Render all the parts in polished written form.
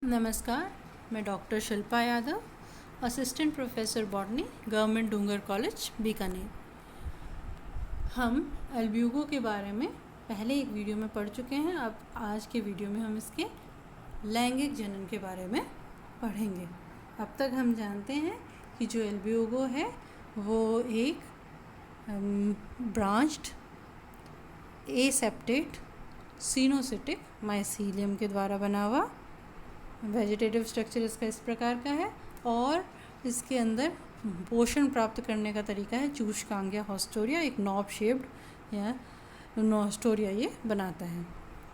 नमस्कार, मैं doctor Shilpa Yadav, assistant professor botany, government Dungar college Bikaner. हम एल्ब्यूगो के बारे में पहले एक वीडियो में पढ़ चुके हैं। अब आज के वीडियो में हम इसके लैंगिक जनन के बारे में पढ़ेंगे। अब तक हम जानते हैं कि जो एल्ब्यूगो है वो एक ब्रांच्ड एसेप्टेट सिनोसिटिक माइसीलियम के द्वारा बना हुआ वेजिटेटिव स्ट्रक्चर इसका इस प्रकार का है और इसके अंदर पोषण प्राप्त करने का तरीका है चूषकांग या हॉस्टोरिया, एक नॉब शेप्ड या नॉस्टोरिया ये बनाता है।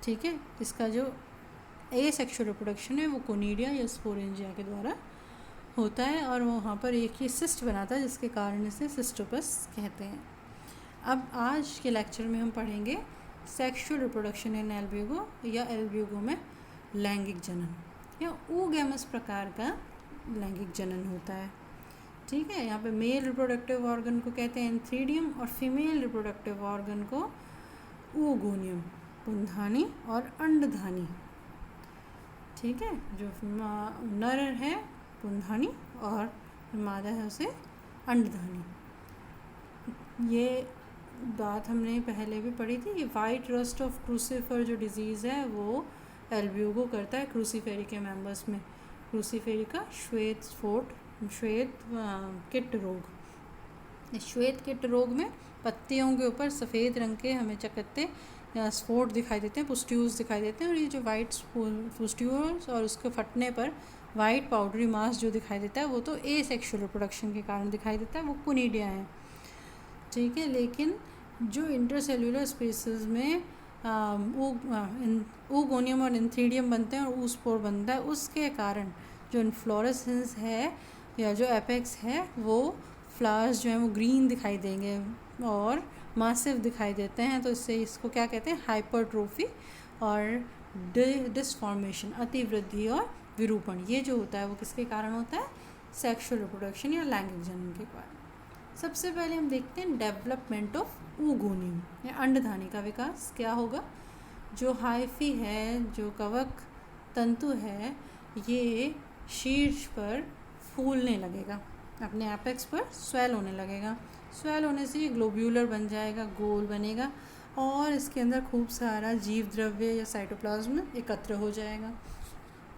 ठीक है, इसका जो एसेक्सुअल रिप्रोडक्शन है वो कोनिडिया या स्पोरेंजिया के द्वारा होता है और वहाँ पर एक ही सिस्ट बनाता है जिसके कारण इसे सिस्टोपस कहते हैं। अब आज के लेक्चर में हम पढ़ेंगे सेक्सुअल रिप्रोडक्शन इन एल्ब्यूगो या एल्ब्यूगो में लैंगिक जनन या oogamous प्रकार का लैंगिक जनन होता है। ठीक है, यहाँ पे मेल रिप्रोडक्टिव ऑर्गन को कहते हैं एंथ्रीडियम और फीमेल रिप्रोडक्टिव ऑर्गन को oogoनियम, पुंधानी और अंडधानी। ठीक है, जो नर है पुंधानी और मादा है उसे अंडधानी। ये बात हमने पहले भी पढ़ी थी। ये वाइट रस्ट ऑफ क्रूसिफर जो डिजीज़ है वो एल्ब्यूगो करता है क्रूसीफेरी के मेंबर्स में। क्रूसीफेरी का श्वेत किट रोग। इस श्वेत किट रोग में पत्तियों के ऊपर सफ़ेद रंग के हमें चकत्ते या स्फोट दिखाई देते हैं, पुस्ट्यूल्स दिखाई देते हैं और ये जो वाइट पुस्ट्यूल्स और उसके फटने पर वाइट पाउडरी मास जो दिखाई देता है वो तो एसेक्सुअल रिप्रोडक्शन के कारण दिखाई देता है, वो कोनिडिया है। ठीक है, लेकिन जो इंटरसेल्यूलर स्पेसेस में oogoनियम और एंथ्रीडियम बनते हैं और oospore बनता है, उसके कारण जो इन्फ्लोरेसेंस है या जो एपेक्स है वो फ्लावर्स जो हैं वो ग्रीन दिखाई देंगे और मासिव दिखाई देते हैं। तो इससे इसको क्या कहते हैं, हाइपरट्रोफी और डिसफॉर्मेशन, अतिवृद्धि और विरूपण। ये जो होता है वो किसके कारण होता है, सेक्सुअल रिप्रोडक्शन या लैंगिक जनन के कारण। सबसे पहले हम देखते हैं डेवलपमेंट ऑफ oogoनियम या अंडधानी का विकास क्या होगा। जो हाइफी है, जो कवक तंतु है, ये शीर्ष पर फूलने लगेगा, अपने एपेक्स पर स्वेल होने लगेगा। स्वेल होने से ये ग्लोब्यूलर बन जाएगा, गोल बनेगा और इसके अंदर खूब सारा जीव द्रव्य या साइटोप्लाज्म एकत्र हो जाएगा।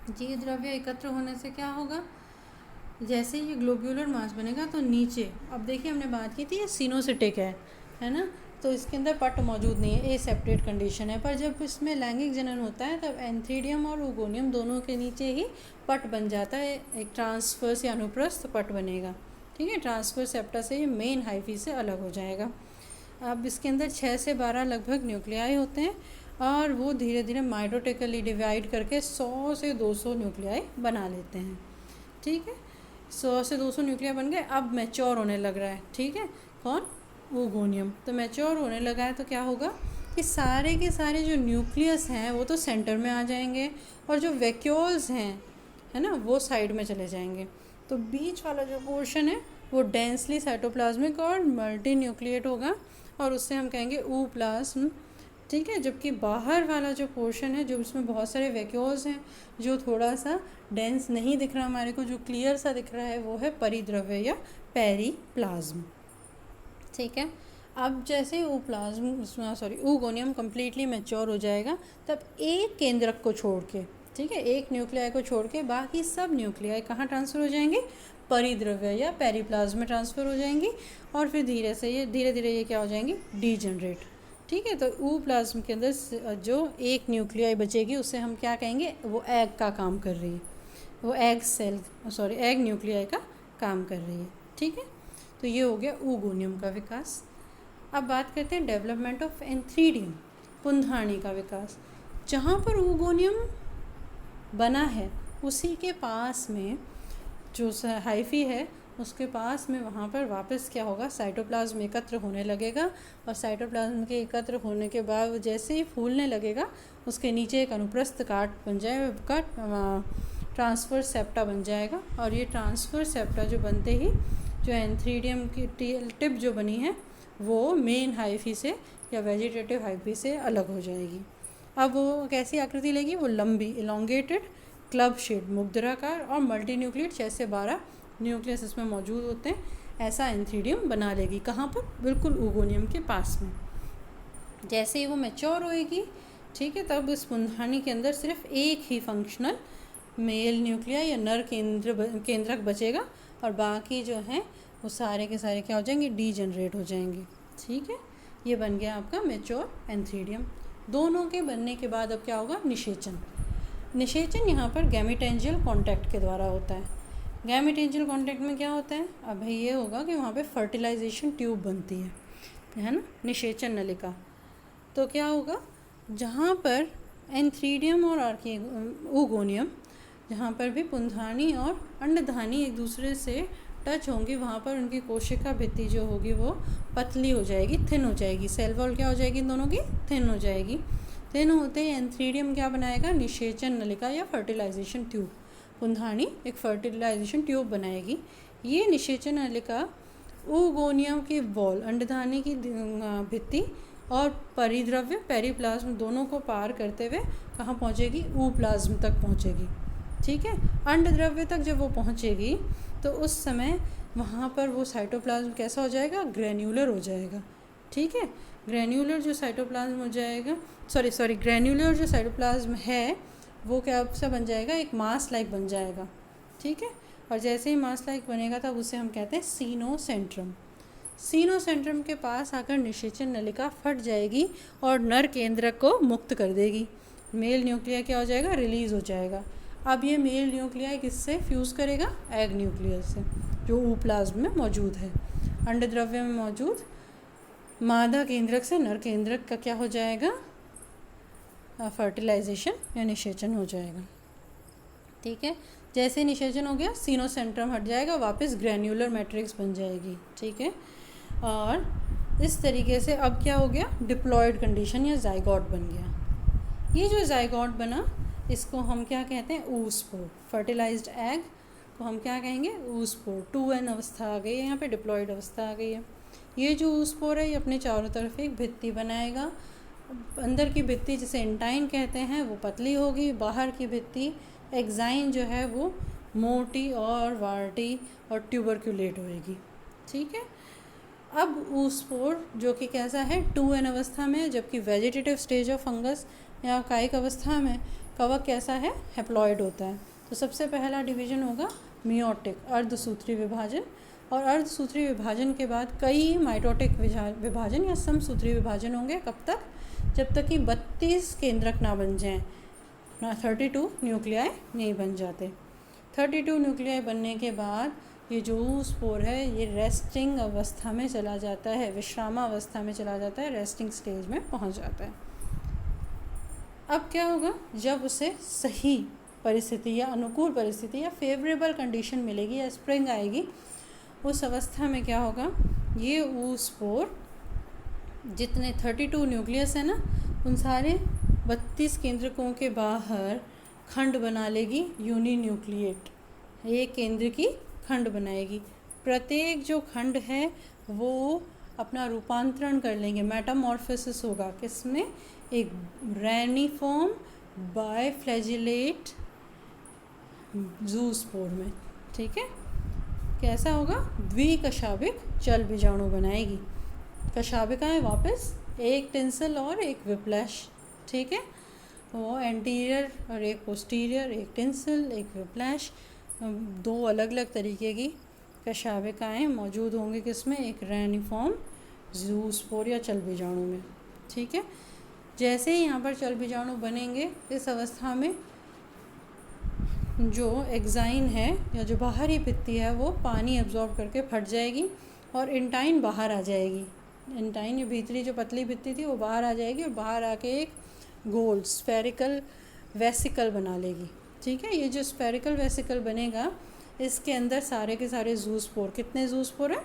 जीव द्रव्य एकत्र होने से क्या होगा, जैसे ये ग्लोब्यूलर मास बनेगा तो नीचे, अब देखिए हमने बात की थी ये सिनोसिटिक है ना, तो इसके अंदर पट मौजूद नहीं है, एसेप्टेट कंडीशन है। पर जब इसमें लैंगिक जनन होता है तब एंथ्रीडियम और oogoनियम दोनों के नीचे ही पट बन जाता है, एक ट्रांसफर्स या अनुप्रस्थ पट बनेगा। ठीक है, ट्रांसफर्स सेप्टा से ये मेन हाइफी से अलग हो जाएगा। अब इसके अंदर 6 से 12 लगभग न्यूक्लियाई होते हैं और वो धीरे धीरे माइटोटिकली डिवाइड करके 100 से 200 न्यूक्लियाई बना लेते हैं। ठीक है, 100 से 200 न्यूक्लियाई बन गए। अब मैच्योर होने लग रहा है। ठीक है, कौन, oogoनियम। तो मैच्योर होने लगा है तो क्या होगा कि सारे के सारे जो न्यूक्लियस हैं वो तो सेंटर में आ जाएंगे और जो वैक्यूल्स हैं, है ना, वो साइड में चले जाएंगे। तो बीच वाला जो पोर्शन है वो डेंसली साइटोप्लाज्मिक और मल्टी न्यूक्लिएट होगा और उससे हम कहेंगे ooप्लाज्म। ठीक है, जबकि बाहर वाला जो पोर्शन है, जो इसमें बहुत सारे वैक्यूल्स हैं, जो थोड़ा सा डेंस नहीं दिख रहा हमारे को, जो क्लियर सा दिख रहा है वो है परिद्रव्य या पेरीप्लाज्म। ठीक है, अब जैसे oogoनियम कम्प्लीटली मैच्योर हो जाएगा तब एक केंद्रक को छोड़ के, ठीक है, एक न्यूक्लियाई को छोड़ के बाकी सब न्यूक्लियाई कहाँ ट्रांसफ़र हो जाएंगे, परिद्रव्य या पेरीप्लाज्म में ट्रांसफ़र हो जाएंगी और फिर धीरे धीरे ये क्या हो जाएंगी, डीजनरेट। ठीक है, तो ooप्लाज्म के अंदर जो एक न्यूक्लियाई बचेगी उससे हम क्या कहेंगे, वो एग का काम कर रही है, वो एग न्यूक्लियाई का काम कर रही है। ठीक है, तो ये हो गया oogoनियम का विकास। अब बात करते हैं डेवलपमेंट ऑफ एंथ्रीडियम, पुंधानी का विकास। जहाँ पर oogoनियम बना है उसी के पास में जो हाइफी है उसके पास में वहाँ पर वापस क्या होगा, साइटोप्लाज्म एकत्र होने लगेगा और साइटोप्लाज्म के एकत्र होने के बाद जैसे ही फूलने लगेगा उसके नीचे एक अनुप्रस्थ काट बन जाएगा, ट्रांसफर सेप्टा बन जाएगा और ये ट्रांसफर सेप्टा जो बनते ही जो एंथ्रीडियम की टिप जो बनी है वो मेन हाइफी से या वेजिटेटिव हाइफी से अलग हो जाएगी। अब वो कैसी आकृति लेगी, वो लंबी इलोंगेटेड क्लब शेप मुद्राकार और मल्टी न्यूक्लिएट 6 से 12 न्यूक्लियस इसमें मौजूद होते हैं, ऐसा एंथीडियम बना लेगी। कहाँ पर? बिल्कुल ओगोनियम के पास में। जैसे ही वो मैच्योर होएगी, ठीक है, तब इस पुंधानी के अंदर सिर्फ एक ही फंक्शनल मेल न्यूक्लिया या नर केंद्रक बचेगा और बाकी जो हैं वो सारे के सारे क्या हो जाएंगे? डीजनरेट हो जाएंगे। ठीक है, ये बन गया आपका मैच्योर एंथीडियम। दोनों के बनने के बाद अब क्या होगा? निषेचन। निषेचन यहाँ पर गैमेटेंजियल कॉन्टैक्ट के द्वारा होता है। गैमेटेंजियल कॉन्टैक्ट में क्या होता है? अब भाई ये होगा कि वहाँ पे फर्टिलाइजेशन ट्यूब बनती है ना, निषेचन नलिका। तो क्या होगा? जहाँ पर एंथीडियम और ओगोनियम, जहाँ पर भी पुंधानी और अंडधानी एक दूसरे से टच होंगी, वहाँ पर उनकी कोशिका भित्ति जो होगी वो पतली हो जाएगी, थिन हो जाएगी। सेल वॉल क्या हो जाएगी? इन दोनों की थिन हो जाएगी। थिन होते ही एंथीडियम क्या बनाएगा? निषेचन नलिका या फर्टिलाइजेशन ट्यूब। पुंधानी एक फर्टिलाइजेशन ट्यूब बनाएगी। ये निषेचन नलिका ओगोनियम की वॉल, अंडधानी की भित्ति और परिद्रव्य पेरिप्लाज्म दोनों को पार करते हुए कहाँ पहुँचेगी? ऊप्लाज्म तक पहुँचेगी। ठीक है, अंडद्रव्य तक जब वो पहुँचेगी तो उस समय वहाँ पर वो साइटोप्लाज्म कैसा हो जाएगा? ग्रैन्युलर हो जाएगा। ठीक है, ग्रैन्युलर जो साइटोप्लाज्म हो जाएगा, ग्रैन्युलर जो साइटोप्लाज्म है वो क्या सा बन जाएगा? एक मास लाइक बन जाएगा। ठीक है, और जैसे ही मास लाइक बनेगा तब उसे हम कहते हैं सीनोसेंट्रम। सीनोसेंट्रम के पास आकर निषेचन नलिका फट जाएगी और नर केंद्रक को मुक्त कर देगी। मेल न्यूक्लिया क्या हो जाएगा? रिलीज़ हो जाएगा। अब ये मेल न्यूक्लिया किससे फ्यूज़ करेगा? एग न्यूक्लियस से, जो ऊप्लाज्म में मौजूद है। अंडद्रव्य में मौजूद मादा केंद्रक से नर केंद्रक का क्या हो जाएगा? फर्टिलाइजेशन या निषेचन हो जाएगा। ठीक है, जैसे निषेचन हो गया सीनोसेंट्रम हट जाएगा, वापस ग्रैन्युलर मैट्रिक्स बन जाएगी। ठीक है, और इस तरीके से अब क्या हो गया? डिप्लॉयड कंडीशन या जाइगोट बन गया। ये जो जाइगोट बना इसको हम क्या कहते हैं? oospore। फर्टिलाइज्ड एग को हम क्या कहेंगे? oospore। 2n अवस्था आ गई है, यहाँ पे डिप्लॉयड अवस्था आ गई है। ये जो oospore है ये अपने चारों तरफ एक भित्ति बनाएगा। अंदर की भित्ति जिसे इंटाइन कहते हैं वो पतली होगी, बाहर की भित्ति एक्साइन जो है वो मोटी और वार्टी और ट्यूबरक्यूलेट होएगी। ठीक है, अब oospore जो कि कैसा है? 2n अवस्था में, जबकि वेजिटेटिव स्टेज ऑफ फंगस या कायिक अवस्था में कवक कैसा है? हैप्लॉइड होता है। तो सबसे पहला डिवीजन होगा मियोटिक, अर्धसूत्री विभाजन, और अर्धसूत्री विभाजन के बाद कई माइटोटिक विभाजन या समसूत्री विभाजन होंगे। कब तक? जब तक कि 32 केंद्रक ना बन जाएं, ना 32 न्यूक्लियाई नहीं बन जाते। 32 न्यूक्लियाई बनने के बाद ये जो oospore है ये रेस्टिंग अवस्था में चला जाता है, विश्रामावस्था में चला जाता है, रेस्टिंग स्टेज में पहुंच जाता है। अब क्या होगा? जब उसे सही परिस्थिति या अनुकूल परिस्थिति या फेवरेबल कंडीशन मिलेगी या स्प्रिंग आएगी, उस अवस्था में क्या होगा? ये oospore जितने 32 न्यूक्लियस है ना, उन सारे 32 केंद्रकों के बाहर खंड बना लेगी, यूनिन्यूक्लिएट, एक केंद्र की खंड बनाएगी। प्रत्येक जो खंड है वो अपना रूपांतरण कर लेंगे, मेटामॉर्फोसिस होगा। किसमें? एक रेनिफॉर्म बायफ्लैजिलेट ज़ूस्पोर में। ठीक है, कैसा होगा? द्विकशाभिक चल बीजाणु बनाएगी। कशाभिकाएँ वापस एक टेंसल और एक विप्लैश। ठीक है, वो एंटीरियर और एक पोस्टीरियर, एक टेंसल एक विप्लैश, दो अलग अलग तरीके की कशाभिकाएँ मौजूद होंगी। किसमें? एक रेनिफॉर्म ज़ूस्पोर या चल बीजाणु में। ठीक है, जैसे ही यहाँ पर चल बीजाणु बनेंगे, इस अवस्था में जो एक्साइन है या जो बाहरी भित्ति है वो पानी एब्जॉर्ब करके फट जाएगी और इंटाइन बाहर आ जाएगी। इंटाइन, ये भीतरी जो पतली भित्ति थी वो बाहर आ जाएगी और बाहर आके एक गोल स्फेरिकल वेसिकल बना लेगी। ठीक है, ये जो स्फेरिकल वेसिकल बनेगा इसके अंदर सारे के सारे ज़ूस्पोर, कितने ज़ूस्पोर हैं?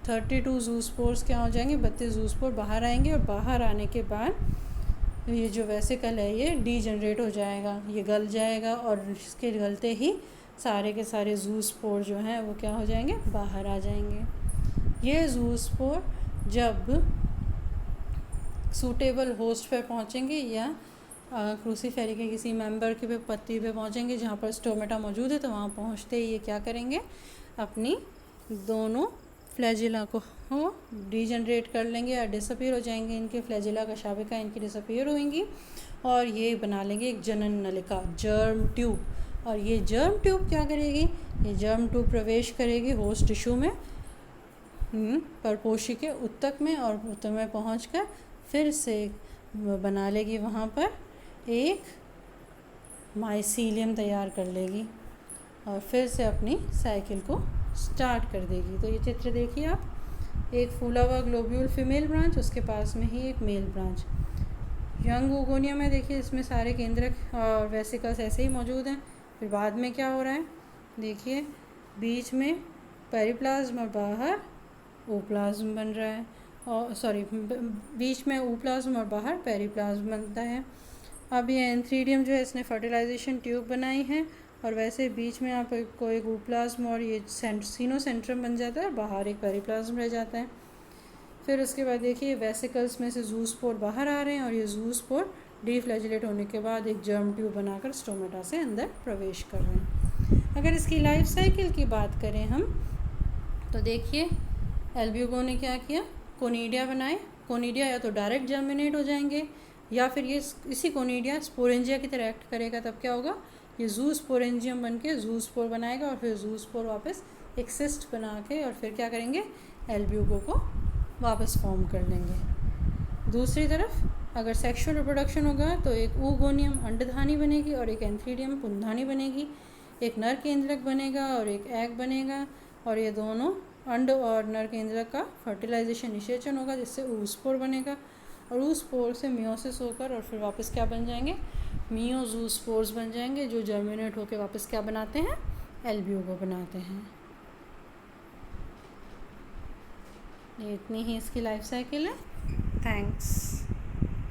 32 ज़ूस्पोर्स क्या हो जाएंगे? 32 ज़ूस्पोर बाहर आएंगे और बाहर आने के बाद ये जो वेसिकल है ये डीजनरेट हो जाएगा, ये गल जाएगा और इसके गलते ही सारे के सारे ज़ूस्पोर जो हैं वो क्या हो जाएंगे? बाहर आ जाएंगे। ये ज़ूस्पोर जब सूटेबल होस्ट पे पहुँचेंगे या क्रूसीफेरी के किसी मेंबर के पत्ती पे पहुंचेंगे जहाँ पर स्टोमेटा मौजूद है, तो वहाँ पहुँचते ही ये क्या करेंगे, अपनी दोनों फ्लैजिला को डीजनरेट कर लेंगे या डिसअपीयर हो जाएंगे। इनके फ्लैजिला का शाबिका इनकी डिसअपीयर होंगी और ये बना लेंगे एक जनन नलिका, जर्म ट्यूब। और ये जर्म ट्यूब क्या करेगी, ये जर्म ट्यूब प्रवेश करेगी होस्ट टिश्यू में परपोषी के उत्तक में, और उत्तक में पहुंचकर फिर से बना लेगी वहाँ पर एक माइसीलियम तैयार कर लेगी और फिर से अपनी साइकिल को स्टार्ट कर देगी। तो ये चित्र देखिए आप, एक फूला हुआ ग्लोब्यूल फीमेल ब्रांच, उसके पास में ही एक मेल ब्रांच। यंग ओगोनियम में देखिए इसमें सारे केंद्रक और वेसिकल्स ऐसे ही मौजूद हैं। फिर बाद में क्या हो रहा है, देखिए बीच में पेरिप्लाज्म और बाहर ओप्लाज्म बन रहा है, और बीच में ओप्लाज्म और बाहर पेरिप्लाज्म बनता है। अब ये एंथ्रीडियम जो है इसने फर्टिलाइजेशन ट्यूब बनाई है और वैसे बीच में आप कोई ओप्लाज्म और ये सीनोसेंट्रम बन जाता है, बाहर एक पेरिप्लाज्म रह जाता है। फिर उसके बाद देखिए वेसिकल्स में से जूस्पोर बाहर आ रहे हैं और ये जूस्पोर डीफ्लैजिलेट होने के बाद एक जर्म ट्यूब बनाकर स्टोमेटा से अंदर प्रवेश कर रहे हैं। अगर इसकी लाइफ साइकिल की बात करें हम, तो देखिए एल्ब्यूगो ने क्या किया, कोनिडिया बनाए। कोनिडिया या तो डायरेक्ट जर्मिनेट हो जाएंगे या फिर ये इसी कोनिडिया स्पोरेंजिया की तरह एक्ट करेगा, तब क्या होगा, ये जू स्पोरेंजियम बन के जू स्पोर बनाएगा और फिर जू स्पोर वापस एक सिस्ट बना के और फिर क्या करेंगे, एल्ब्यूगो को वापस फॉर्म कर लेंगे। दूसरी तरफ अगर सेक्सुअल रिप्रोडक्शन होगा तो एक oogoनियम अंडधानी बनेगी और एक एंथ्रीडियम पुंधानी बनेगी। एक नर केंद्रक बनेगा और एक एग बनेगा और ये दोनों अंड और नर केंद्रक का फर्टिलाइजेशन निषेचन होगा जिससे oospore बनेगा और oospore से मियोसिस होकर और फिर वापस क्या बन जाएंगे, मियोजूस्पोर्स बन जाएंगे, जो जर्मिनेट होकर वापस क्या बनाते हैं, एल्ब्यूगो बनाते हैं। ये इतनी ही इसकी लाइफ साइकिल है। थैंक्स।